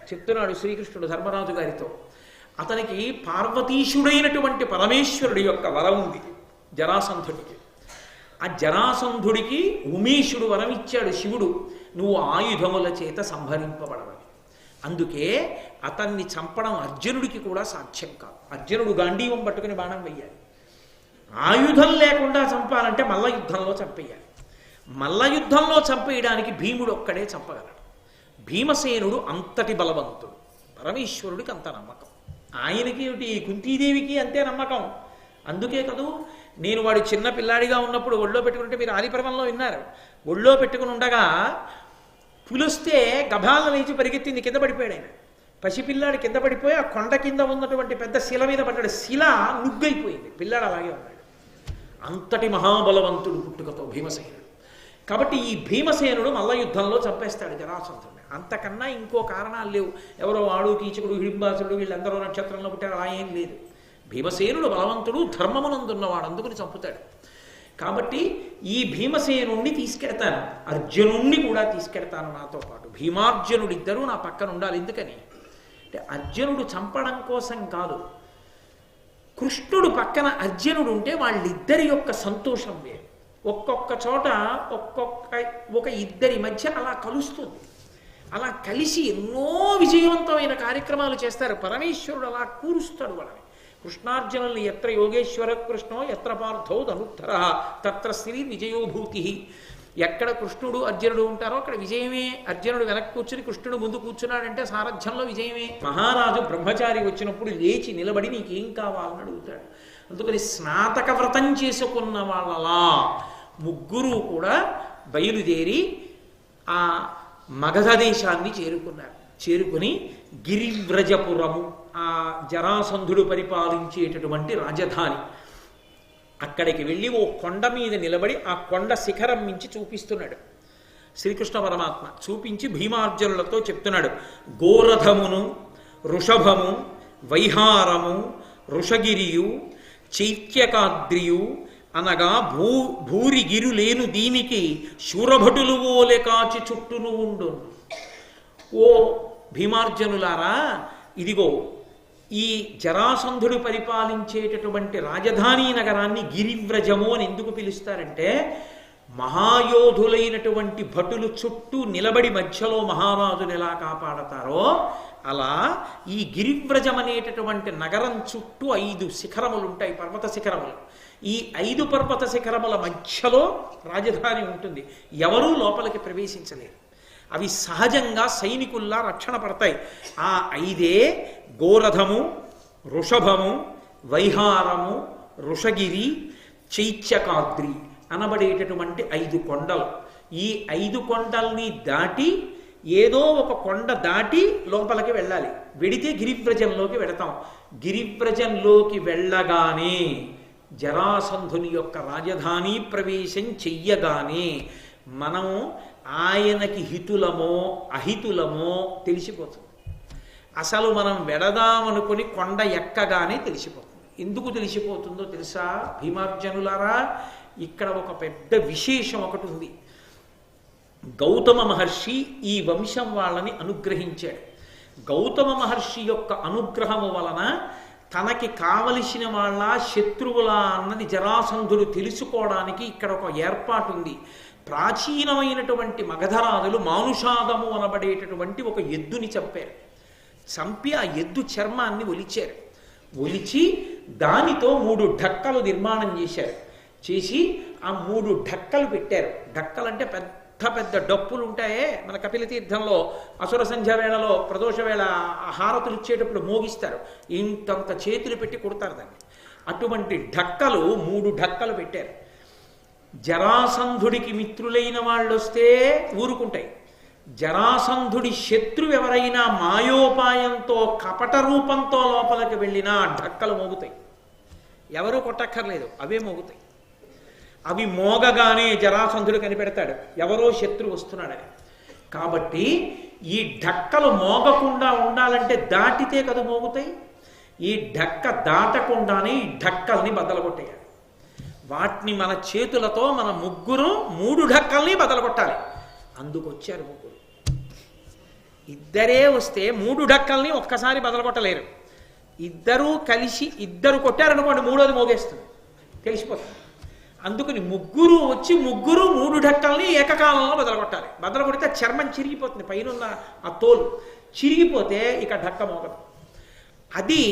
చెప్తున్నాడు శ్రీకృష్ణుడు ధర్మరాజు గారితో. అతనికి పార్వతీశుడైనటువంటి పరమేశ్వరుడి యొక్క వరం ఉంది జరాసంధుడికి. ఆ జరాసంధుడికి ఉమేషుడు వరం ఇచ్చాడు శివుడు, నువ్వు ఆయుధముల చేత సంహరింపబడవని. అందుకే అతన్ని చంపడం అర్జునుడికి కూడా సాధ్యం కాదు. అర్జునుడు గాంధీవం పట్టుకుని బాణం వెయ్యాలి. ఆయుధం లేకుండా చంపాలంటే మల్ల యుద్ధంలో చంపేయాలి. మల్ల యుద్ధంలో చంపేయడానికి భీముడు ఒక్కడే చంపగలడు. భీమసేనుడు అంతటి బలవంతుడు, పరమేశ్వరుడికి అంత నమ్మకం. ఆయనకి ఏమిటి, కుంతీదేవికి అంతే నమ్మకం. అందుకే కదూ నేను వాడు చిన్న పిల్లాడిగా ఉన్నప్పుడు ఒళ్ళో పెట్టుకుంటే, మీరు ఆదిపర్వంలో విన్నారు, ఒళ్ళో పెట్టుకుని ఉండగా పులిస్తే గభాలను లేచి పరిగెత్తింది, కింద పడిపోయాడు ఆయన. పసిపిల్లాడు కింద పడిపోయి ఆ కొండ కింద ఉన్నటువంటి పెద్ద శిల మీద పడ్డాడు. శిల నుగ్గైపోయింది, పిల్లాడు అలాగే ఉన్నాడు. అంతటి మహాబలవంతుడు పుట్టుకతో భీమసేనుడు. కాబట్టి ఈ భీమసేనుడు మల్ల యుద్ధంలో చంపేస్తాడు జరాసంధుడిని. అంతకన్నా ఇంకో కారణాలు లేవు. ఎవరో వాడు, కీచకుడు, హిడింబాసుడు వీళ్ళందరూ నక్షత్రంలో పుట్టారు, అలా ఏం లేదు. భీమసేనుడు బలవంతుడు, ధర్మమునందున్నవాడు, అందుకుని చంపుతాడు. కాబట్టి ఈ భీమసేనుణ్ణి తీసుకెడతాను, అర్జునుణ్ణి కూడా తీసుకెడతాను నాతో పాటు. భీమార్జునుడిద్దరూ నా పక్కన ఉండాలి. ఎందుకని అంటే అర్జునుడు చంపడం కోసం కాదు, కృష్ణుడు పక్కన అర్జునుడు ఉంటే వాళ్ళిద్దరి యొక్క సంతోషం వేరు. ఒక్కొక్క చోట ఒక ఇద్దరి మధ్య అలా కలుస్తుంది. అలా కలిసి ఎన్నో విజయవంతమైన కార్యక్రమాలు చేస్తారు. పరమేశ్వరుడు అలా కూరుస్తాడు వాళ్ళని. కృష్ణార్జునుల్ని ఎత్ర యోగేశ్వర కృష్ణో ఎత్ర పార్థో ధనుద్ధర తత్ర శ్రీ విజయోభూతి. ఎక్కడ కృష్ణుడు అర్జునుడు ఉంటారో అక్కడ విజయమే. అర్జునుడు వెనక్కి కూర్చుని కృష్ణుడు ముందు కూర్చున్నాడంటే సారథ్యంలో విజయమే. మహారాజు బ్రహ్మచారి వచ్చినప్పుడు లేచి నిలబడి నీకేం కావాలని అడుగుతాడు. అందుకని స్నాతక వ్రతం చేసుకున్న వాళ్ళలా ముగ్గురు కూడా బయలుదేరి ఆ మగధ దేశాన్ని చేరుకున్నారు. చేరుకుని గిరివ్రజపురము, ఆ జరాసంధుడు పరిపాలించేటటువంటి రాజధాని, అక్కడికి వెళ్ళి ఓ కొండ మీద నిలబడి ఆ కొండ శిఖరం మించి చూపిస్తున్నాడు శ్రీకృష్ణ పరమాత్మ. చూపించి భీమార్జునులతో చెప్తున్నాడు, గోరథమును వృషభము వైహారము వృషగిరియు చైత్యకాద్రియు అనగా భూరిగిరులేను దీనికి శూరభటులు ఓలె కాచి చుట్టూను ఉండు. ఓ భీమార్జనులారా, ఇదిగో ఈ జరాసంధుడు పరిపాలించేటటువంటి రాజధాని నగరాన్ని గిరివ్రజము అని ఎందుకు పిలుస్తారంటే, మహాయోధులైనటువంటి భటులు చుట్టూ నిలబడి మధ్యలో మహారాజుని ఎలా కాపాడతారో అలా ఈ గిరివ్రజం అనేటటువంటి నగరం చుట్టూ 5 శిఖరములు ఉంటాయి, పర్వత శిఖరములు. ఈ 5 పర్వత శిఖరముల మధ్యలో రాజధాని ఉంటుంది. ఎవరూ లోపలికి ప్రవేశించలేరు. అవి సహజంగా సైనికుల్లా రక్షణ పడతాయి. ఆ 5 గోరథము వృషభము వైహారము వృషగిరి చైత్యకాద్రి అనబడేటటువంటి 5 కొండలు. ఈ 5 కొండల్ని దాటి ఏదో ఒక కొండ దాటి లోపలికి వెళ్ళాలి. వెడితే గిరివ్రజంలోకి వెడతాం. గిరివ్రజంలోకి వెళ్ళగానే జరాసంధుని యొక్క రాజధాని ప్రవేశం చెయ్యగానే మనం ఆయనకి హితులమో అహితులమో తెలిసిపోతుంది. అసలు మనం వెడదామనుకుని కొండ ఎక్కగానే తెలిసిపోతుంది. ఎందుకు తెలిసిపోతుందో తెలుసా భీమార్జనులారా? ఇక్కడ ఒక పెద్ద విశేషం ఒకటి ఉంది. గౌతమ మహర్షి ఈ వంశం వాళ్ళని అనుగ్రహించాడు. గౌతమ మహర్షి యొక్క అనుగ్రహము వలన తనకి కావలసిన వాళ్ళ శత్రువులా అన్నది జరాసంధుడు తెలుసుకోవడానికి ఇక్కడ ఒక ఏర్పాటు ఉంది. ప్రాచీనమైనటువంటి మగధరాజులు మానుషాదము అనబడేటటువంటి ఒక ఎద్దుని చంపారు. చంపి ఆ ఎద్దు చర్మాన్ని ఒలిచారు. ఒలిచి దానితో 3 ఢక్కలు నిర్మాణం చేశారు. చేసి ఆ 3 ఢక్కలు పెట్టారు. ఢక్కలంటే పెద్ద పెద్ద డప్పులు ఉంటాయే, మన కపిల తీర్థంలో అసుర సంధ్య వేళలో ప్రదోష వేళ హారతులు ఇచ్చేటప్పుడు మోగిస్తారు. ఇంతంత చేతులు పెట్టి కొడతారు దాన్ని. అటువంటి ఢక్కలు 3 ఢక్కలు పెట్టారు. జరాసంధుడికి మిత్రులైన వాళ్ళు వస్తే ఊరుకుంటాయి. జరాసంధుడి శత్రువు ఎవరైనా మాయోపాయంతో కపట రూపంతో లోపలికి వెళ్ళినా ఢక్కలు మోగుతాయి. ఎవరూ కొట్టక్కర్లేదు, అవే మోగుతాయి. అవి మోగగానే జరాసంధుడు కనిపెడతాడు ఎవరో శత్రువు వస్తున్నాడని. కాబట్టి ఈ ఢక్కలు మోగకుండా ఉండాలంటే దాటితే కదా మోగుతాయి. ఈ ఢక్క దాటకుండానే ఈ ఢక్కల్ని బద్దలగొట్టేయాలి. వాటిని మన చేతులతో మన ముగ్గురు 3 ఢక్కల్ని బద్దలగొట్టాలి. అందుకొచ్చారు ముగ్గురు. ఇద్దరే వస్తే 3 ఢక్కల్ని ఒక్కసారి బదలగొట్టలేరు. ఇద్దరూ కలిసి ఇద్దరు కొట్టారనుకోండి మూడోది మోగేస్తుంది, తెలిసిపోతుంది. అందుకని ముగ్గురు వచ్చి ముగ్గురు 3 ఢక్కల్ని ఏకకాలంలో బదలగొట్టాలి. బదలగొడితే చర్మం చిరిగిపోతుంది, పైన ఆ తోలు చిరిగిపోతే ఇక ఢక్క మోగదు. అది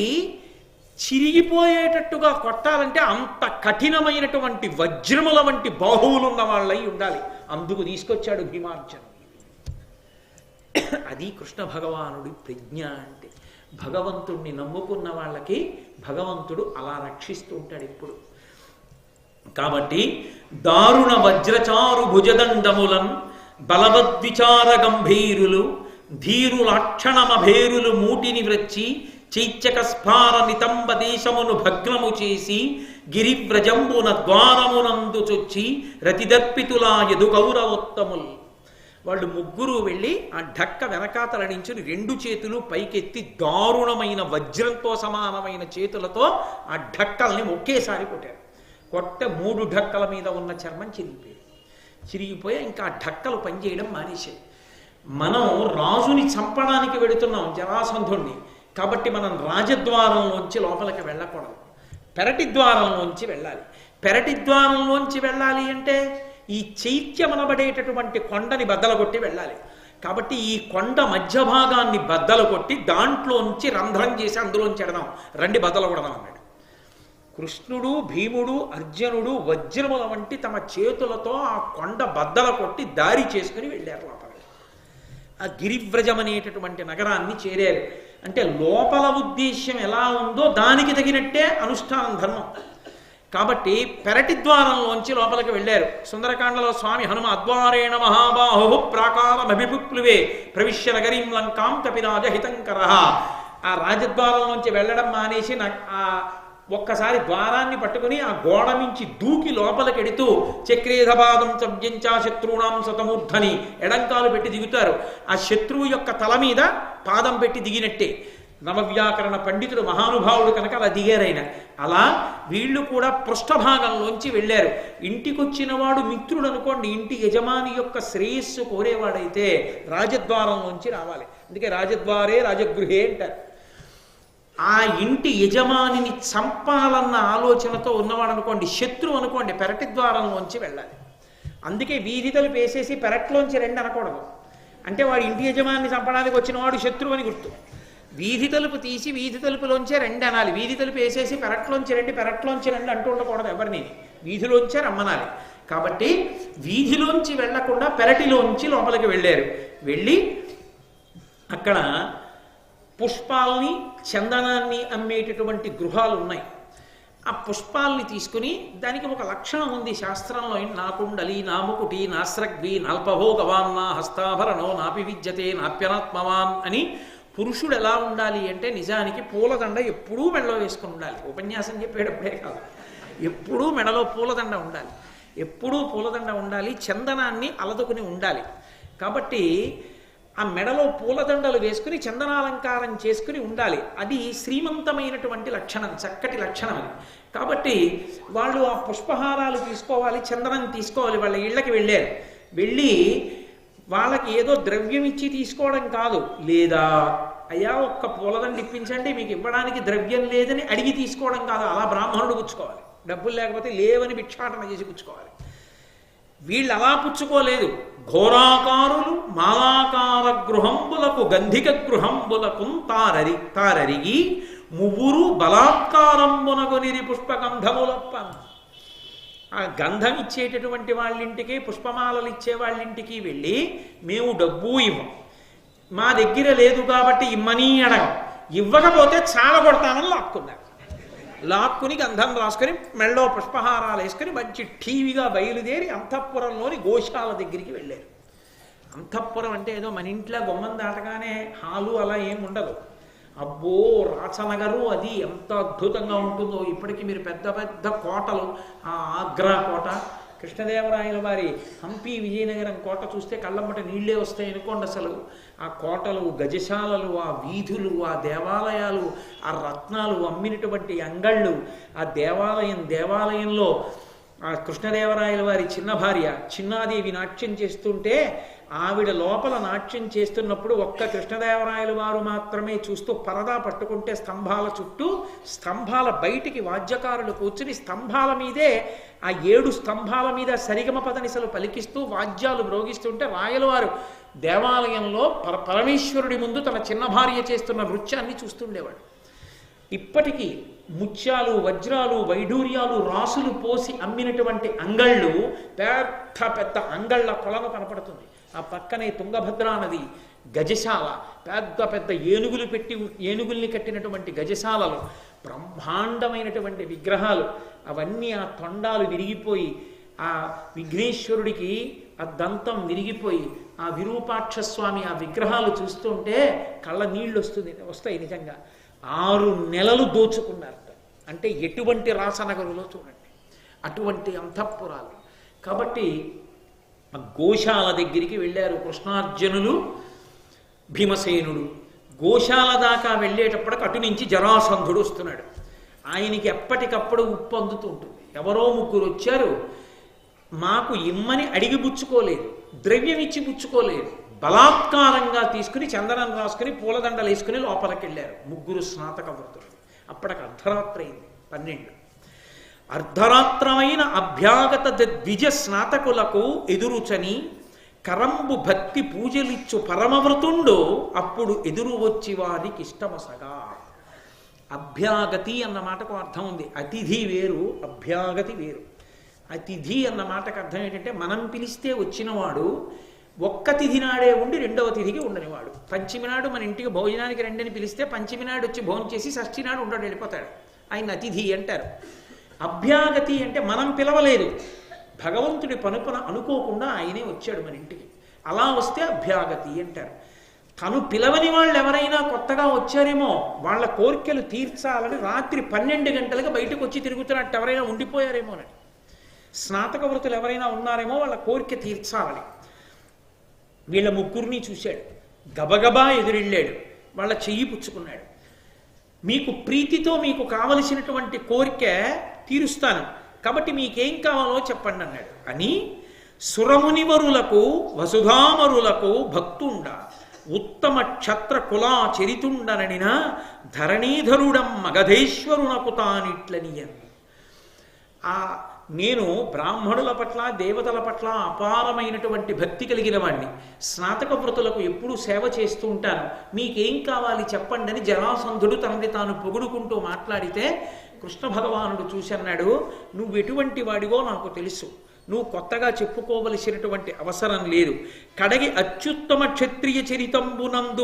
చిరిగిపోయేటట్టుగా కొట్టాలంటే అంత కఠినమైనటువంటి వజ్రముల వంటి బాహువులు ఉన్న వాళ్ళై ఉండాలి. అందుకు తీసుకొచ్చాడు భీమార్జును. అది కృష్ణ భగవానుడి ప్రజ్ఞ అంటే. భగవంతుణ్ణి నమ్ముకున్న వాళ్ళకి భగవంతుడు అలా రక్షిస్తూ ఉంటాడు ఎప్పుడు. కాబట్టి దారుణ వజ్రచారు భుజదండములన్ బలవద్విచార గంభీరులు ధీరులక్షణమభేరులు మూటిని వ్రచ్చి చైత్యక స్ఫార నితంబ దేశమును భగ్నము చేసి గిరివ్రజంబున ద్వారమునందు చొచ్చి రతిదర్పితులా యదు కౌరవోత్తముల్. వాళ్ళు ముగ్గురు వెళ్ళి ఆ ఢక్క వెనకాతల నుంచి 2 చేతులు పైకెత్తి దారుణమైన వజ్రంతో సమానమైన చేతులతో ఆ ఢక్కల్ని ఒకేసారి కొట్టారు. 3 ఢక్కల మీద ఉన్న చర్మం చిరిగిపోయి ఇంకా ఆ ఢక్కలు పనిచేయడం మానేశాయి. మనం రాజుని చంపడానికి వెడుతున్నాం జరాసంధుణ్ణి, కాబట్టి మనం రాజద్వారంలోంచి లోపలికి వెళ్ళకూడదు, పెరటి ద్వారంలోంచి వెళ్ళాలి. పెరటి ద్వారంలోంచి వెళ్ళాలి అంటే ఈ చైత్యమనబడేటటువంటి కొండని బద్దలగొట్టి వెళ్ళాలి. కాబట్టి ఈ కొండ మధ్య భాగాన్ని బద్దలు కొట్టి దాంట్లోంచి రంధ్రం చేసి అందులోంచి ఎడదాం, రండి బద్దలు కొడదాం అన్నాడు. కృష్ణుడు భీముడు అర్జునుడు వజ్రముల వంటి తమ చేతులతో ఆ కొండ బద్దల కొట్టి దారి చేసుకుని వెళ్ళారు లోపల. ఆ గిరివ్రజం అనేటటువంటి నగరాన్ని చేరారు. అంటే లోపల ఉద్దేశ్యం ఎలా ఉందో దానికి తగినట్టే అనుష్ఠానం ధర్మం. కాబట్టి పెరటి ద్వారంలోంచి లోపలికి వెళ్ళారు. సుందరకాండలో స్వామి హనుమ అద్వారేణ మహాబాహు ప్రాకారమభిపుప్లువే ప్రవిశ్య నగరీం లంకాం కపిరాజ హితంకర. ఆ రాజద్వారంలోంచి వెళ్ళడం మానేసి ఆ ఒక్కసారి ద్వారాన్ని పట్టుకుని ఆ గోడ మించి దూకి లోపలికెడుతూ చక్రేధపాదం చవ్యంచా శత్రువునాం సతమూర్ధని ఎడంకాలు పెట్టి దిగుతారు. ఆ శత్రువు యొక్క తల మీద పాదం పెట్టి దిగినట్టే. నవవ్యాకరణ పండితుడు మహానుభావుడు కనుక అలా దిగారైన. అలా వీళ్ళు కూడా పృష్ఠభాగంలోంచి వెళ్ళారు. ఇంటికొచ్చిన వాడు మిత్రుడు అనుకోండి, ఇంటి యజమాని యొక్క శ్రేయస్సు కోరేవాడైతే రాజద్వారంలోంచి రావాలి. అందుకే రాజద్వారే రాజగృహే అంటారు. ఆ ఇంటి యజమానిని చంపాలన్న ఆలోచనతో ఉన్నవాడు అనుకోండి, శత్రువు అనుకోండి, పెరటి ద్వారంలోంచి వెళ్ళాలి. అందుకే వీధి తలుపు వేసేసి పెరట్లోంచి రండి అనకూడదు. అంటే వాడు ఇంటి యజమానిని చంపడానికి వచ్చిన వాడు శత్రువు అని గుర్తు. వీధి తలుపు తీసి వీధి తలుపులోంచే రండి అనాలి. వీధి తలుపు వేసేసి పెరట్లోంచి రండి అంటూ ఉండకూడదు ఎవరిని, వీధిలోంచే రమ్మనాలి. కాబట్టి వీధిలోంచి వెళ్లకుండా పెరటిలోంచి లోపలికి వెళ్ళారు. వెళ్ళి అక్కడ పుష్పాల్ని చందనాన్ని అమ్మేటటువంటి గృహాలు ఉన్నాయి. ఆ పుష్పాల్ని తీసుకుని, దానికి ఒక లక్షణం ఉంది శాస్త్రంలో, నాకుండలి నాముకుటి నాస్రగ్వి నాల్పభోగవాన్ నా హస్తాభరణో నాపి విద్యతే నాప్యనాత్మవాన్ అని. పురుషుడు ఎలా ఉండాలి అంటే నిజానికి పూలదండ ఎప్పుడూ మెడలో వేసుకుని ఉండాలి. ఉపన్యాసం చెప్పేటప్పుడే కాదు, ఎప్పుడూ మెడలో పూలదండ ఉండాలి, ఎప్పుడూ పూలదండ ఉండాలి, చందనాన్ని అలదుకుని ఉండాలి. కాబట్టి ఆ మెడలో పూలదండలు వేసుకుని చందనాలంకారం చేసుకుని ఉండాలి. అది శ్రీమంతమైనటువంటి లక్షణం, చక్కటి లక్షణం అది. కాబట్టి వాళ్ళు ఆ పుష్పహారాలు తీసుకోవాలి, చందనం తీసుకోవాలి. వాళ్ళ ఇళ్ళకి వెళ్ళారు. వెళ్ళి వాళ్ళకి ఏదో ద్రవ్యం ఇచ్చి తీసుకోవడం కాదు, లేదా అయ్యా ఒక్క పూలదండ ఇప్పించండి మీకు ఇవ్వడానికి ద్రవ్యం లేదని అడిగి తీసుకోవడం కాదు. అలా బ్రాహ్మణుడు పుచ్చుకోవాలి, డబ్బులు లేకపోతే లేవని భిక్షాటన చేసి పుచ్చుకోవాలి. వీళ్ళు అలా పుచ్చుకోలేదు. ఘోరాకారులు మాలాకార గృహంబులకు గంధిక గృహంబులకు తారరిగి మువ్వురు బలాత్కారంబునగొనిరి పుష్పగంధములప్పన్. ఆ గంధం ఇచ్చేటటువంటి వాళ్ళింటికి, పుష్పమాలలు ఇచ్చే వాళ్ళింటికి వెళ్ళి మేము డబ్బు ఇవ్వం, మా దగ్గర లేదు కాబట్టి ఇమ్మని అడగం, ఇవ్వకపోతే చాలా కొడతామని లాక్కున్నారు. లాక్కుని గంధం రాసుకొని మెళ్ళో పుష్పహారాలు వేసుకొని మంచి టీవీగా బయలుదేరి అంతఃపురంలోని గోశాల దగ్గరికి వెళ్ళారు. అంతఃపురం అంటే ఏదో మన ఇంట్లో బొమ్మం దాటగానే హాలు అలా ఏం ఉండదు. అబ్బో రాచనగరు అది ఎంత అద్భుతంగా ఉంటుందో. ఇప్పటికీ మీరు పెద్ద పెద్ద కోటలు, ఆ ఆగ్రా కోట, కృష్ణదేవరాయల వారి హంపి విజయనగరం కోట చూస్తే కళ్ళమ్మట నీళ్లే వస్తాయి అనుకోండి. అసలు ఆ కోటలు, గజశాలలు, ఆ వీధులు, ఆ దేవాలయాలు, ఆ రత్నాలు అమ్మినటువంటి అంగళ్ళు, ఆ దేవాలయంలో ఆ కృష్ణదేవరాయల వారి చిన్న భార్య చిన్నాదేవి నాట్యం చేస్తుంటే ఆవిడ లోపల నాట్యం చేస్తున్నప్పుడు ఒక్క కృష్ణదేవరాయల వారు మాత్రమే చూస్తూ పరదా పట్టుకుంటే స్తంభాల చుట్టూ, స్తంభాల బయటికి వాద్యకారులు కూర్చుని స్తంభాల మీదే ఆ 7 స్తంభాల మీద సరిగమ పదనిసలు పలికిస్తూ వాద్యాలు మ్రోగిస్తుంటే రాయల వారు దేవాలయంలో పరమేశ్వరుడి ముందు తన చిన్న భార్య చేస్తున్న నృత్యాన్ని చూస్తుండేవాడు. ఇప్పటికీ ముత్యాలు, వజ్రాలు, వైఢూర్యాలు రాసులు పోసి అమ్మినటువంటి అంగళ్ళు, పెద్ద పెద్ద అంగళ్ళ కొలను కనపడుతుంది. ఆ పక్కనే తుంగభద్రా నది, గజశాల, పెద్ద పెద్ద ఏనుగుల్ని కట్టినటువంటి గజశాలలు, బ్రహ్మాండమైనటువంటి విగ్రహాలు, అవన్నీ ఆ తొండాలు విరిగిపోయి ఆ విఘ్నేశ్వరుడికి ఆ దంతం విరిగిపోయి ఆ విరూపాక్షస్వామి ఆ విగ్రహాలు చూస్తుంటే కళ్ళ నీళ్ళు వస్తాయి నిజంగా. 6 నెలలు దోచుకున్నారట. అంటే ఎటువంటి రాసనగరులో చూడండి, అటువంటి అంతఃపురాలు. కాబట్టి గోశాల దగ్గరికి వెళ్ళారు కృష్ణార్జునులు, భీమసేనుడు. గోశాల దాకా వెళ్ళేటప్పటికి అటు నుంచి జరాసంధుడు వస్తున్నాడు. ఆయనకి ఎప్పటికప్పుడు ఉప్పు అందుతూ ఉంటుంది. ఎవరో 3 వచ్చారు, మాకు ఇమ్మని అడిగి పుచ్చుకోలేదు, ద్రవ్యం ఇచ్చి పుచ్చుకోలేదు, బలాత్కారంగా తీసుకుని చందనం రాసుకుని పూలదండలు వేసుకుని లోపలికి వెళ్ళారు 3 స్నాతక వృత్తులు. అప్పటికి అర్ధరాత్రి అయింది, 12. అర్ధరాత్రమైన అభ్యాగత ద్విజ స్నాతకులకు ఎదురుచని కరంబు భక్తి పూజలిచ్చు పరమవ్రతుండో అప్పుడు ఎదురు వచ్చి వారికి ఇష్టమసగా. అభ్యాగతి అన్న మాటకు అర్థం ఉంది. అతిథి వేరు, అభ్యాగతి వేరు. అతిథి అన్న మాటకు అర్థం ఏంటంటే మనం పిలిస్తే వచ్చినవాడు, ఒక్క తిథి నాడే ఉండి 2వ తిథికి ఉండనివాడు. పంచమి నాడు మన ఇంటికి భోజనానికి రండి పిలిస్తే పంచమి నాడు వచ్చి భోజనం చేసి షష్ఠి నాడు ఉండడు, వెళ్ళిపోతాడు. ఆయన అతిథి అంటారు. అభ్యాగతి అంటే మనం పిలవలేదు, భగవంతుడి పనుపన అనుకోకుండా ఆయనే వచ్చాడు మన ఇంటికి, అలా వస్తే అభ్యాగతి అంటారు. తను పిలవని వాళ్ళు ఎవరైనా కొత్తగా వచ్చారేమో వాళ్ళ కోరికలు తీర్చాలని రాత్రి 12 గంటలకు బయటకు వచ్చి తిరుగుతున్నట్టు ఎవరైనా ఉండిపోయారేమోనని, స్నాతక వృత్తులు ఎవరైనా ఉన్నారేమో వాళ్ళ కోరిక తీర్చాలని. వీళ్ళ 3 చూశాడు, గబగబా ఎదురెళ్ళాడు, వాళ్ళ చెయ్యి పుచ్చుకున్నాడు. మీకు ప్రీతితో మీకు కావలసినటువంటి కోరిక తీరుస్తాను, కాబట్టి మీకేం కావాలో చెప్పండి అన్నాడు. అని సురమునివరులకు వసుధామరులకు భక్తుండ ఉత్తమ క్షత్ర కులా చరితుండననిన ధరణీధరుడం మగధేశ్వరునకు తానిట్లనియన్. నేను బ్రాహ్మణుల పట్ల దేవతల పట్ల అపారమైనటువంటి భక్తి కలిగిన వాడిని, స్నాతక వృతులకు ఎప్పుడూ సేవ చేస్తూ ఉంటాను, మీకేం కావాలి చెప్పండి అని జరాసంధుడు తనని తాను పొగుడుకుంటూ మాట్లాడితే కృష్ణ భగవానుడు చూసన్నాడు, నువ్వు ఎటువంటి వాడివో నాకు తెలుసు, నువ్వు కొత్తగా చెప్పుకోవలసినటువంటి అవసరం లేదు. కడగి అత్యుత్తమ క్షత్రియ చరితంబునందు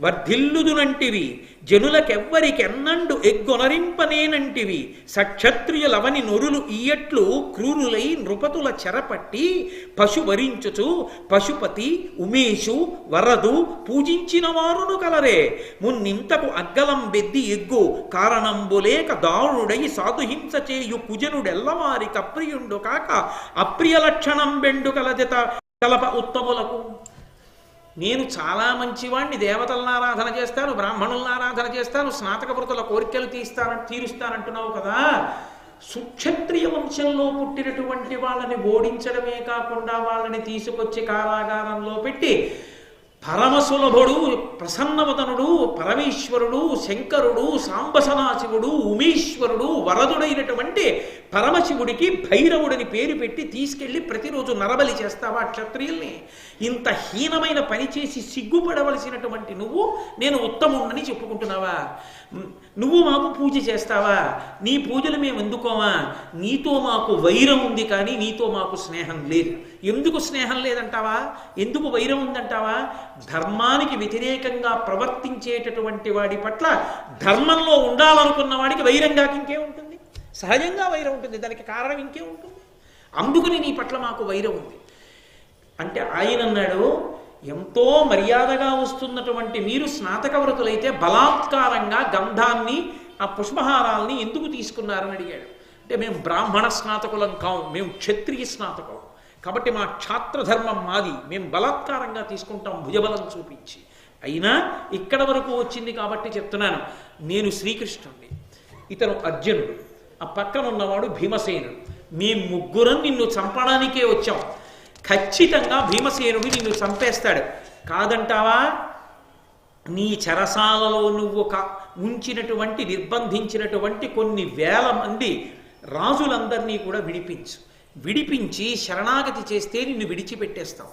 వర్ధిల్లుదునంటివి, జనులకెవ్వరికెన్నండు ఎగ్గొనరింపనేనంటివి, సక్షత్రియులవని నొరులు ఈయట్లు క్రూరులై నృపతుల చెరపట్టి పశువరించుచు పశుపతి ఉమేషు వరదు పూజించిన వారును కలరే, మున్నింతకు అగ్గలం బెద్ది ఎగ్గు కారణంబులేక దారుణుడై సాధుహింస చేయు కుజనుడెల్లవారి కప్రియుండు కాక అప్రియ లక్షణం బెండు కలజత కలప ఉత్తములకు. నేను చాలా మంచివాణ్ణి, దేవతలను ఆరాధన చేస్తాను, బ్రాహ్మణులను ఆరాధన చేస్తాను, స్నాతక వృతుల కోరికలు తీరుస్తానంటున్నావు కదా, సుక్షత్రియ వంశంలో పుట్టినటువంటి వాళ్ళని ఓడించడమే కాకుండా వాళ్ళని తీసుకొచ్చి కారాగారంలో పెట్టి పరమసులభుడు ప్రసన్నవదనుడు పరమేశ్వరుడు శంకరుడు సాంబసనాశివుడు ఉమేశ్వరుడు వరదుడైనటువంటి పరమశివుడికి భైరవుడిని పేరు పెట్టి తీసుకెళ్లి ప్రతిరోజు నరబలి చేస్తావా క్షత్రియుల్ని? ఇంత హీనమైన పని చేసి సిగ్గుపడవలసినటువంటి నువ్వు నేను ఉత్తముణ్ణని చెప్పుకుంటున్నావా? నువ్వు మాకు పూజ చేస్తావా? నీ పూజలు మేము ఎందుకోమా? నీతో మాకు వైరం ఉంది కానీ నీతో మాకు స్నేహం లేదు. ఎందుకు స్నేహం లేదంటావా? ఎందుకు వైరం ఉందంటావా? ధర్మానికి వ్యతిరేకంగా ప్రవర్తించేటటువంటి వాడి పట్ల ధర్మంలో ఉండాలనుకున్న వాడికి వైరంగా ఇంకే ఉంటుంది? సహజంగా వైరం ఉంటుంది, దానికి కారణం ఇంకే ఉంటుంది. అందుకని నీ పట్ల మాకు వైరం ఉంది అంటే ఆయన అన్నాడు, ఎంతో మర్యాదగా వస్తున్నటువంటి మీరు స్నాతక వ్రతులైతే బలాత్కారంగా గంధాన్ని ఆ పుష్పహారాల్ని ఎందుకు తీసుకున్నారని అడిగాడు. అంటే మేము బ్రాహ్మణ స్నాతకులం కావు, మేము క్షత్రియ స్నాతకులం, కాబట్టి మా క్షాత్రధర్మం మాది, మేము బలాత్కారంగా తీసుకుంటాం భుజబలం చూపించి. అయినా ఇక్కడ వరకు వచ్చింది కాబట్టి చెప్తున్నాను, నేను శ్రీకృష్ణుడిని, ఇతను అర్జునుడు, ఆ పక్కన ఉన్నవాడు భీమసేనుడు. మేము ముగ్గురం నిన్ను చంపడానికే వచ్చాం, ఖచ్చితంగా భీమసేనుడు నిన్ను చంపేస్తాడు. కాదంటావా? నీ చెరసాలలో నువ్వు ఉంచినటువంటి నిర్బంధించినటువంటి కొన్ని వేల మంది రాజులందరినీ కూడా విడిపించి శరణాగతి చేస్తే నిన్ను విడిచిపెట్టేస్తాం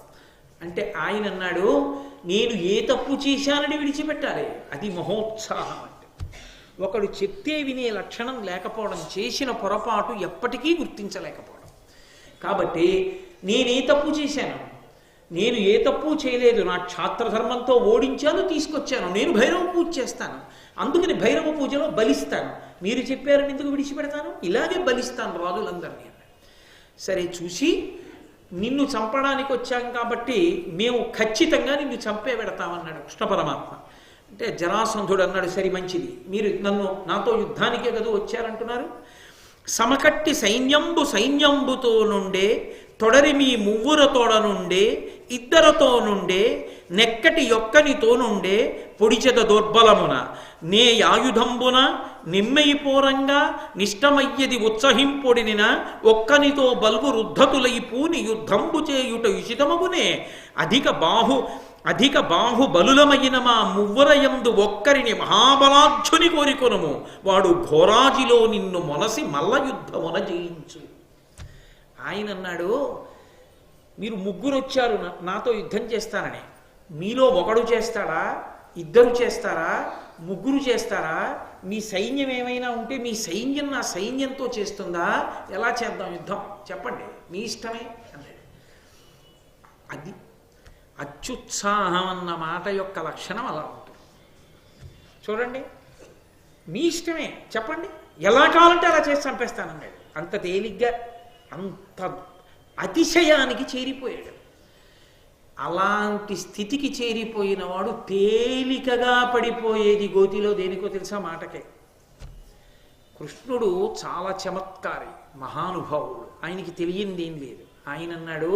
అంటే ఆయన అన్నాడు, నేను ఏ తప్పు చేశానని విడిచిపెట్టాలి? అది మహోత్సాహం అంటే. ఒకడు చెప్తే వినే లక్షణం లేకపోవడం, చేసిన పొరపాటు ఎప్పటికీ గుర్తించలేకపోవడం. కాబట్టి నేనే తప్పు చేశాను? నేను ఏ తప్పు చేయలేదు. నా క్షాత్రధర్మంతో ఓడించాను, తీసుకొచ్చాను. నేను భైరవ పూజ చేస్తాను, అందుకని భైరవ పూజలో బలిస్తాను. మీరు చెప్పారని ఎందుకు విడిచిపెడతాను? ఇలాగే బలిస్తాను రాజులందరినీ. సరే, చూసి నిన్ను చంపడానికి వచ్చాం కాబట్టి మేము ఖచ్చితంగా నిన్ను చంపే పెడతామన్నాడు కృష్ణ పరమాత్మ. అంటే జరాసంధుడు అన్నాడు, సరి మంచిది, మీరు నాతో యుద్ధానికే కదా వచ్చారంటున్నారు. సమకట్టి సైన్యంబుతో నుండే తొడరి మీ మువ్వుర తోడ నుండే ఇద్దరతో నుండే నెక్కటి యొక్కనితో నుండే పొడిచెద దుర్బలమున నే ఆయుధంబున నిమ్మైపోరంగా నిష్టమయ్యది ఉత్సహింపొడినిన ఒక్కనితో బల్బు రుద్ధతులైపూని యుద్ధంబు చేయుట ఉచితమగునే అధిక బాహుబలులమైన మా మువ్వరయందు ఒక్కరిని మహాబలాఢ్యుని కోరికొనుము వాడు ఘోరాజిలో నిన్ను మొనసి మల్ల యుద్ధమున జయించు. ఆయన అన్నాడు, మీరు ముగ్గురు వచ్చారు నాతో యుద్ధం చేస్తానని. మీలో ఒకడు చేస్తాడా? ఇద్దరు చేస్తారా? ముగ్గురు చేస్తారా? మీ సైన్యం ఏమైనా ఉంటే మీ సైన్యం నా సైన్యంతో చేస్తుందా? ఎలా చేద్దాం యుద్ధం చెప్పండి, మీ ఇష్టమే అన్నాడు. అది అత్యుత్సాహం అన్న మాట యొక్క లక్షణం అలా ఉంటుంది. చూడండి, మీ ఇష్టమే చెప్పండి, ఎలా కావాలంటే అలా చేసి చంపేస్తానన్నాడు. అంత తేలిగ్గా, అంత అతిశయానికి చేరిపోయాడు. అలాంటి స్థితికి చేరిపోయిన వాడు తేలికగా పడిపోయేది గోతిలో దేనికో తెలుసా? మాటకే. కృష్ణుడు చాలా చమత్కారి, మహానుభావుడు, ఆయనకి తెలియంది ఏం లేదు. ఆయన అన్నాడు,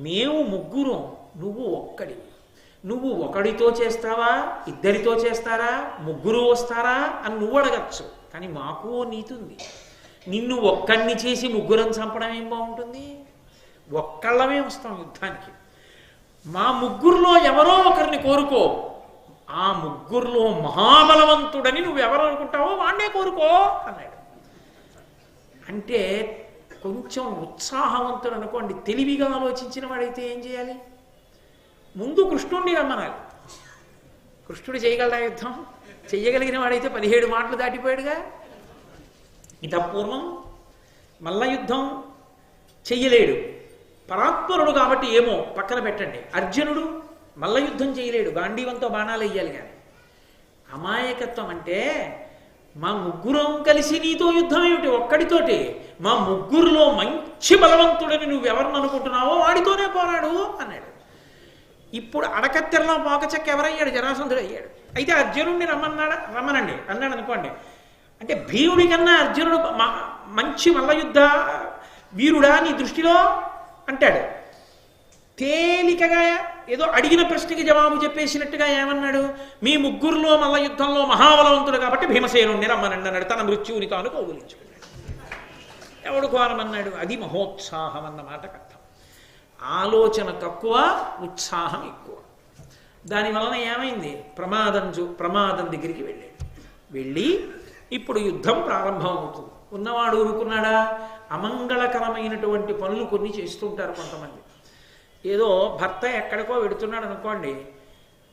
మేము ముగ్గురం, నువ్వు ఒక్కడివి. నువ్వు ఒకడితో చేస్తావా, ఇద్దరితో చేస్తారా, ముగ్గురు వస్తారా అని నువ్వు అడగచ్చు. కానీ మాకు నీతి ఉంది. నిన్ను ఒక్కడిని చేసి ముగ్గురం చంపడం ఏం బాగుంటుంది? ఒక్కళ్ళమే వస్తాం యుద్ధానికి. మా ముగ్గురులో ఎవరో ఒకరిని కోరుకో, ఆ ముగ్గురులో మహాబలవంతుడని నువ్వెవరు అనుకుంటావో వాణ్ణే కోరుకో అన్నాడు. అంటే కొంచెం ఉత్సాహవంతుడు అనుకోండి, తెలివిగా ఆలోచించిన వాడైతే ఏం చేయాలి? ముందు కృష్ణుడిని రమ్మనాలి. కృష్ణుడు చేయగలరా యుద్ధం? చెయ్యగలిగిన వాడైతే 17 మాటలు దాటిపోయాడుగా. ఇతపూర్వం మల్ల యుద్ధం చెయ్యలేడు, పరాత్పరుడు కాబట్టి ఏమో పక్కన పెట్టండి. అర్జునుడు మల్ల యుద్ధం చేయలేడు, గాంధీవంతో బాణాలు వేయాలి. కానీ అమాయకత్వం అంటే, మా ముగ్గురం కలిసి నీతో యుద్ధం ఏమిటి ఒక్కడితోటి? మా ముగ్గురులో మంచి బలవంతుడని నువ్వెవరిని అనుకుంటున్నావో వాడితోనే పోరాడు అన్నాడు. ఇప్పుడు అడకత్తెరలో పోకచెక్క ఎవరయ్యాడు? జరాసంధుడు అయ్యాడు. అయితే అర్జునుడిని రమ్మనండి అన్నాడు అనుకోండి. అంటే భీముడి కన్నా అర్జునుడు మంచి మల్లయుద్ధ వీరుడా నీ దృష్టిలో అంటాడు. తేలికగా ఏదో అడిగిన ప్రశ్నకి జవాబు చెప్పేసినట్టుగా ఏమన్నాడు? మీ ముగ్గురులో మల్ల యుద్ధంలో మహాబలవంతుడు కాబట్టి భీమసేనుడిని రమ్మనండి అన్నాడు. తన మృత్యువుని కాను కౌగులించుకున్నాడు. ఎవడు కోరమన్నాడు? అది మహోత్సాహం అన్న మాటకు అర్థం. ఆలోచన తక్కువ, ఉత్సాహం ఎక్కువ. దానివలన ఏమైంది? ప్రమాదం దగ్గరికి వెళ్ళి ఇప్పుడు యుద్ధం ప్రారంభం అవుతుంది. ఉన్నవాడు ఊరుకున్నాడా? అమంగళకరమైనటువంటి పనులు కొన్ని చేస్తుంటారు కొంతమంది. ఏదో భర్త ఎక్కడికో వెడుతున్నాడు అనుకోండి,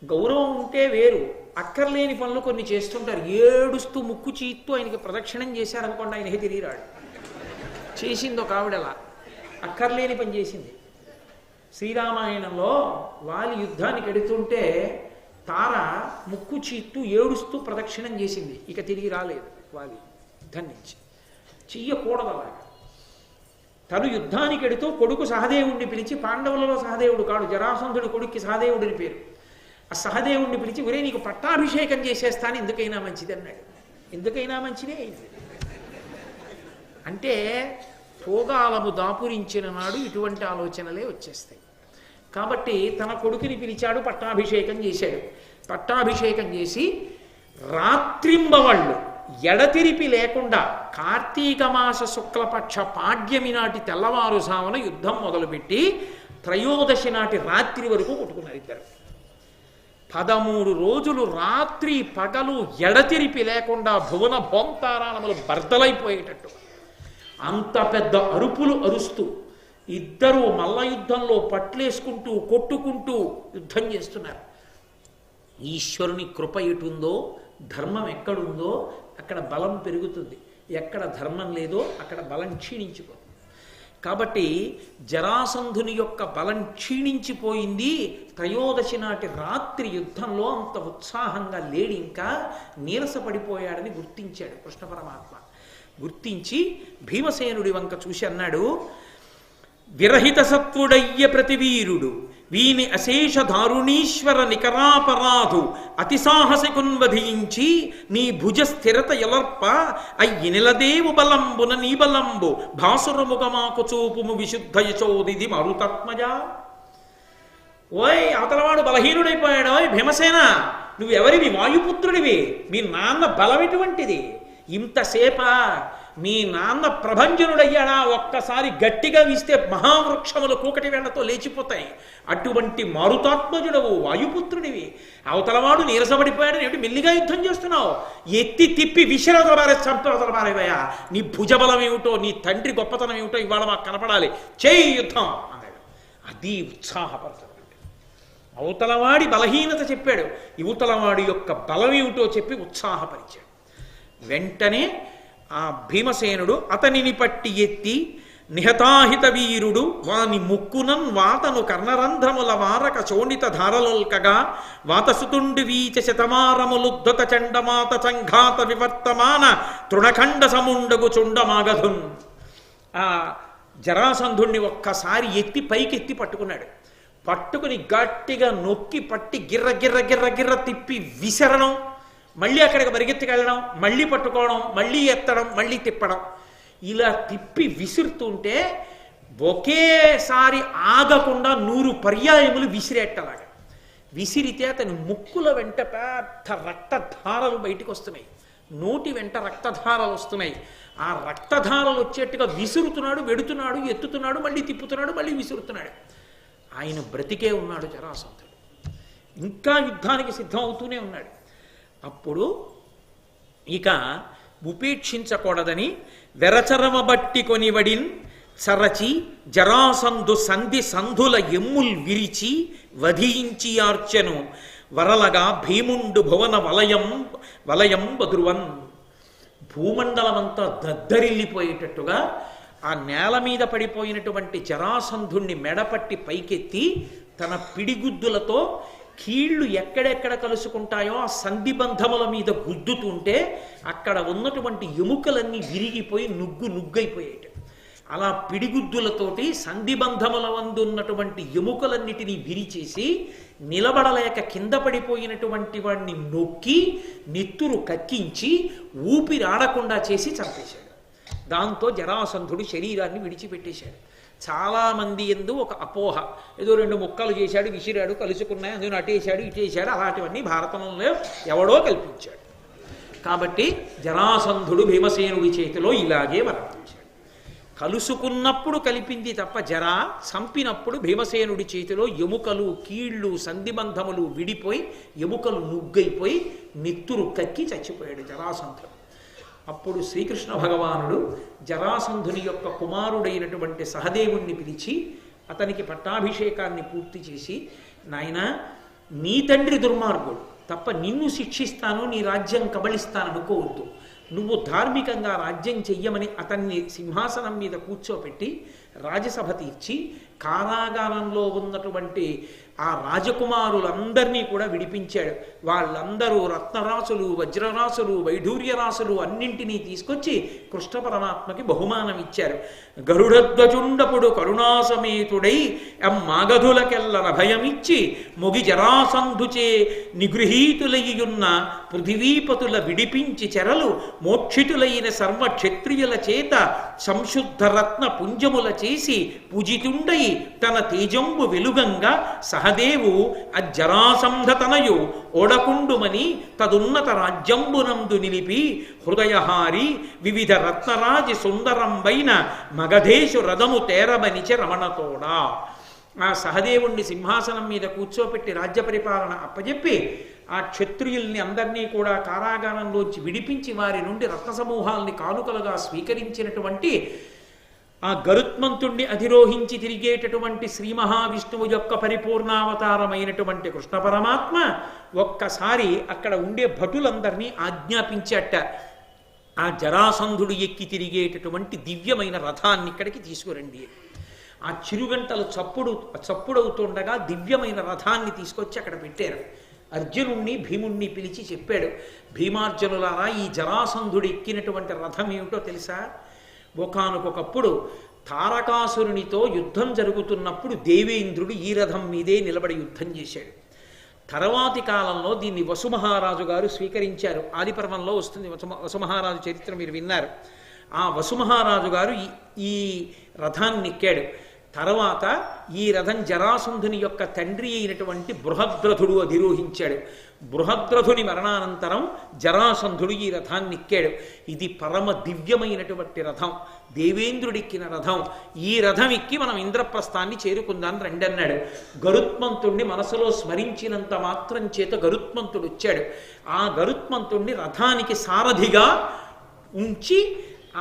గౌరవం ఉంటే వేరు, అక్కర్లేని పనులు కొన్ని చేస్తుంటారు. ఏడుస్తూ ముక్కు చీత్తూ ఆయనకి ప్రదక్షిణం చేశారనుకోండి, ఆయనకి తిరిగిరాడు. చేసింది ఒక ఆవిడలా అక్కర్లేని పని చేసింది. శ్రీరామాయణంలో వాలి యుద్ధానికి ఎడుతుంటే తార ముక్కు చీత్తూ ఏడుస్తూ ప్రదక్షిణం చేసింది. ఇక తిరిగి రాలేదు వాలి యుద్ధం నుంచి. చెయ్యకూడదు అలాగా. తను యుద్ధానికి ఎడుతూ కొడుకు సహదేవుడిని పిలిచి, పాండవులలో సహదేవుడు కాడు, జరాసంధుడి కొడుక్కి సహదేవుడిని పేరు, ఆ సహదేవుడిని పిలిచి, ఒరే నీకు పట్టాభిషేకం చేసేస్తాను, ఎందుకైనా మంచిది అన్నాడు. ఎందుకైనా మంచిదే అయింది. అంటే భోగాలము దాపురించిన నాడు ఇటువంటి ఆలోచనలే వచ్చేస్తాయి. కాబట్టి తన కొడుకుని పిలిచాడు, పట్టాభిషేకం చేశాడు. పట్టాభిషేకం చేసి రాత్రింబవళ్ళు ఎడతెరిపి లేకుండా కార్తీక మాస శుక్లపక్ష పాడ్యమి నాటి తెల్లవారుజామున యుద్ధం మొదలుపెట్టి త్రయోదశి నాటి రాత్రి వరకు కొట్టుకున్నారు ఇద్దరు. 13 రోజులు రాత్రి పగలు ఎడతెరిపి లేకుండా భువన భోంతారాణములు బర్దలైపోయేటట్టు అంత పెద్ద అరుపులు అరుస్తూ ఇద్దరు మల్ల యుద్ధంలో పట్లేసుకుంటూ కొట్టుకుంటూ యుద్ధం చేస్తున్నారు. ఈశ్వరుని కృప ఎటుందో, ధర్మం ఎక్కడుందో అక్కడ బలం పెరుగుతుంది, ఎక్కడ ధర్మం లేదో అక్కడ బలం క్షీణించిపోతుంది. కాబట్టి జరాసంధుని యొక్క బలం క్షీణించిపోయింది. త్రయోదశి నాటి రాత్రి యుద్ధంలో అంత ఉత్సాహంగా లేడి, ఇంకా నీరసపడిపోయాడని గుర్తించాడు కృష్ణ పరమాత్మ. గుర్తించి భీమసేనుడి వంక చూసి అన్నాడు, విరహిత సత్వుడయ్య ప్రతివీరుడు వీని అశేష దారుణీశ్వర నికరాపరాధు అతి సాహసికున్వధించి నీ భుజ స్థిరత ఎలర్ప అయ్యి నిలదేవు బలంబున నీ బలంబు భాసురముగమాకు చూపుము విశుద్ధ యశోదిది మరుతత్మజ. ఓయ్ అవతలవాడు బలహీనుడైపోయాడు. ఓయ్ భీమసేన, నువ్వెవరివి? వాయుపుత్రుడివి. మీ నాన్న బలం ఎటువంటిది? ఇంతసేపా మీ నాన్న ప్రభంజనుడయ్యాడా? ఒక్కసారి గట్టిగా వీస్తే మహావృక్షములు కూకటి వేళ్లతో లేచిపోతాయి. అటువంటి మారుతాత్మజుడవు, వాయుపుత్రుడివి. అవతలవాడు నీరసపడిపోయాడని ఏమిటి మెల్లిగా యుద్ధం చేస్తున్నావు? ఎత్తి తిప్పి విషరవతల బారే, చంపవతల బారేవయ్యా. నీ భుజబలం ఏమిటో, నీ తండ్రి గొప్పతనం ఏమిటో ఇవాళ మాకు కనపడాలి, చేయి యుద్ధం అన్నాడు. అది ఉత్సాహపరచడం. అవతలవాడి బలహీనత చెప్పాడు, యువతలవాడి యొక్క బలం ఏమిటో చెప్పి ఉత్సాహపరిచాడు. వెంటనే ఆ భీమసేనుడు అతనిని పట్టి ఎత్తి నిహతాహిత వీరుడు వాని ముక్కునన్ వాతను కర్ణరంధ్రముల వారక చోణిత ధారలొల్కగా వాతసుతుండి వీచ శతమారములుద్ధత చండమాత సంఘాత వివర్తమాన తృణఖండ సముండగు చుండమాగధున్. ఆ జరాసంధుణ్ణి ఒక్కసారి ఎత్తి పైకెత్తి పట్టుకున్నాడు. పట్టుకుని గట్టిగా నొక్కి పట్టి గిర్ర గిర్ర గిర్ర గిర్ర తిప్పి విసరడం, మళ్ళీ అక్కడికి పరిగెత్తుకెళ్ళడం, మళ్ళీ పట్టుకోవడం, మళ్ళీ ఎత్తడం, మళ్ళీ తిప్పడం. ఇలా తిప్పి విసురుతుంటే ఒకేసారి ఆగకుండా 100 పర్యాయములు విసిరేట్టలాగా విసిరితే అతని ముక్కుల వెంట పెద్ద రక్తధారలు బయటికి వస్తున్నాయి, నోటి వెంట రక్తధారలు వస్తున్నాయి. ఆ రక్తధారలు వచ్చేట్టుగా విసురుతున్నాడు, వెడుతున్నాడు, ఎత్తుతున్నాడు, మళ్ళీ తిప్పుతున్నాడు, మళ్ళీ విసురుతున్నాడు. ఆయన బ్రతికే ఉన్నాడు జరాసంధుడు. ఇంకా యుద్ధానికి సిద్ధం అవుతూనే ఉన్నాడు. అప్పుడు ఇక ఉపేక్షించకూడదని వెరచరమ బట్టి కొనివడిన్ చరచి జరాసంధు సంధి సంధుల ఎమ్ముల్ విరిచి వధించి ఆర్చెను వరలగా భీముండు భువన వలయం బదురువన్. భూమండలమంతా దద్దరిల్లిపోయేటట్టుగా ఆ నేల మీద పడిపోయినటువంటి జరాసంధుణ్ణి మెడపట్టి పైకెత్తి తన పిడిగుద్దులతో కీళ్లు ఎక్కడెక్కడ కలుసుకుంటాయో ఆ సంధిబంధముల మీద గుద్దుతుంటే అక్కడ ఉన్నటువంటి ఎముకలన్నీ విరిగిపోయి నుగ్గైపోయేట. అలా పిడిగుద్దులతోటి సంధిబంధముల వందున్నటువంటి ఎముకలన్నిటినీ విరిచేసి నిలబడలేక కింద పడిపోయినటువంటి వాడిని నొక్కి నెత్తురు కక్కించి ఊపిరాడకుండా చేసి చంపేశాడు. దాంతో జరాసంధుడు శరీరాన్ని విడిచిపెట్టేశాడు. చాలామంది ఎందు ఒక అపోహ, ఏదో 2 ముక్కలు చేశాడు, విసిరాడు, కలుసుకున్నాయి, అందులో అటేశాడు ఇటేశాడు, అలాంటివన్నీ భారతంలో ఎవడో కల్పించాడు. కాబట్టి జరాసంధుడు భీమసేనుడి చేతిలో ఇలాగే మరణించాడు. కలుసుకున్నప్పుడు కలిపింది తప్ప జరా, చంపినప్పుడు భీమసేనుడి చేతిలో ఎముకలు కీళ్ళు సంధిబంధములు విడిపోయి ఎముకలు నుగ్గైపోయి నెత్తురు కక్కి చచ్చిపోయాడు జరాసంధుడు. అప్పుడు శ్రీకృష్ణ భగవానుడు జరాసంధుని యొక్క కుమారుడైనటువంటి సహదేవుణ్ణి పిలిచి అతనికి పట్టాభిషేకాన్ని పూర్తి చేసి, నాయనా, నీ తండ్రి దుర్మార్గుడు తప్ప నిన్ను శిక్షిస్తాను, నీ రాజ్యం కబళిస్తాననుకోవద్దు. నువ్వు ధార్మికంగా రాజ్యం చెయ్యమని అతన్ని సింహాసనం మీద కూర్చోపెట్టి రాజసభ తీర్చి కారాగారంలో ఉన్నటువంటి ఆ రాజకుమారులందరినీ కూడా విడిపించాడు. వాళ్ళందరూ రత్నరాసులు, వజ్రరాసులు, వైఢూర్యరాసులు అన్నింటినీ తీసుకొచ్చి కృష్ణ పరమాత్మకి బహుమానం ఇచ్చారు. గరుడధ్వజుండపుడు కరుణాసమేతుడై మాగధులకెల్లన భయమిచ్చి మొగి జరాసంధుచే నిగృహీతులయ్యున్న పృథివీపతుల విడిపించి చెరలు మోక్షితులైన సర్వక్షత్రియుల చేత సంశుద్ధ రత్న పుంజముల చేసి పూజితుండై తన తేజంబు వెలుగంగా సహదేవు అజ్జరాసంధతనయు ఓడకుండుమని తదున్నత రాజ్యంబునందు నిలిపి హృదయహారి వివిధ రత్నరాజి సుందరంబైన మగధేశు రథము తేరబనిచె రమణతోడా. ఆ సహదేవుణ్ణి సింహాసనం మీద కూర్చోపెట్టి రాజ్య పరిపాలన అప్పచెప్పి ఆ క్షత్రియుల్ని అందరినీ కూడా కారాగారంలోంచి విడిపించి వారి నుండి రత్న సమూహాల్ని కానుకలుగా స్వీకరించినటువంటి ఆ గరుత్మంతుణ్ణి అధిరోహించి తిరిగేటటువంటి శ్రీ మహావిష్ణువు యొక్క పరిపూర్ణావతారమైనటువంటి కృష్ణ పరమాత్మ ఒక్కసారి అక్కడ ఉండే భటులందరినీ ఆజ్ఞాపించట, ఆ జరాసంధుడు ఎక్కి తిరిగేటటువంటి దివ్యమైన రథాన్ని ఇక్కడికి తీసుకురండి. ఆ చిరుగంటలు చప్పుడవుతుండగా దివ్యమైన రథాన్ని తీసుకొచ్చి అక్కడ పెట్టారు. అర్జునుణ్ణి భీముణ్ణి పిలిచి చెప్పాడు, భీమార్జునులారా, ఈ జరాసంధుడు ఎక్కినటువంటి రథం ఏమిటో తెలుసా? ఒకానొకప్పుడు తారకాసురునితో యుద్ధం జరుగుతున్నప్పుడు దేవేంద్రుడు ఈ రథం మీదే నిలబడి యుద్ధం చేశాడు. తర్వాతి కాలంలో దీన్ని వసుమహారాజు గారు స్వీకరించారు. ఆదిపర్వంలో వస్తుంది వసుమహారాజు చరిత్ర, మీరు విన్నారు. ఆ వసుమహారాజు గారు ఈ రథాన్ని ఎక్కాడు. తర్వాత ఈ రథం జరాసంధుని యొక్క తండ్రి అయినటువంటి బృహద్రథుడు అధిరోహించాడు. బృహద్రథుని మరణానంతరం జరాసంధుడు ఈ రథాన్ని ఎక్కాడు. ఇది పరమ దివ్యమైనటువంటి రథం, దేవేంద్రుడిక్కిన రథం. ఈ రథం ఎక్కి మనం ఇంద్రప్రస్థాన్ని చేరుకుందాం రండన్నాడు. గరుత్మంతుణ్ణి మనసులో స్మరించినంత మాత్రం చేత గరుత్మంతుడు వచ్చాడు. ఆ గరుత్మంతుణ్ణి రథానికి సారథిగా ఉంచి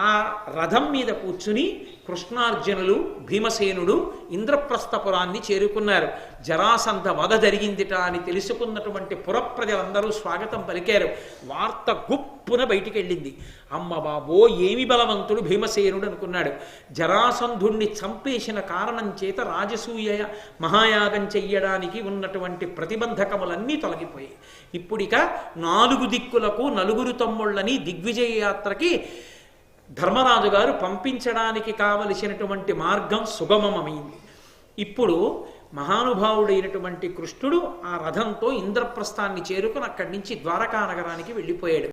ఆ రథం మీద కూర్చుని కృష్ణార్జునులు భీమసేనుడు ఇంద్రప్రస్థపురాన్ని చేరుకున్నారు. జరాసంధ వధ జరిగిందిట అని తెలుసుకున్నటువంటి పురప్రజలందరూ స్వాగతం పలికారు. వార్త గుప్పున బయటికి వెళ్ళింది. అమ్మ బాబో, ఏమి బలవంతుడు భీమసేనుడు అనుకున్నాడు. జరాసంధుణ్ణి చంపేసిన కారణం చేత రాజసూయ మహాయాగం చెయ్యడానికి ఉన్నటువంటి ప్రతిబంధకములన్నీ తొలగిపోయాయి. ఇప్పుడిక 4 దిక్కులకు 4 తమ్ముళ్ళని దిగ్విజయ యాత్రకి ధర్మరాజు గారు పంపించడానికి కావలసినటువంటి మార్గం సుగమమైంది. ఇప్పుడు మహానుభావుడైనటువంటి కృష్ణుడు ఆ రథంతో ఇంద్రప్రస్థాన్ని చేరుకుని అక్కడి నుంచి ద్వారకా నగరానికి వెళ్ళిపోయాడు.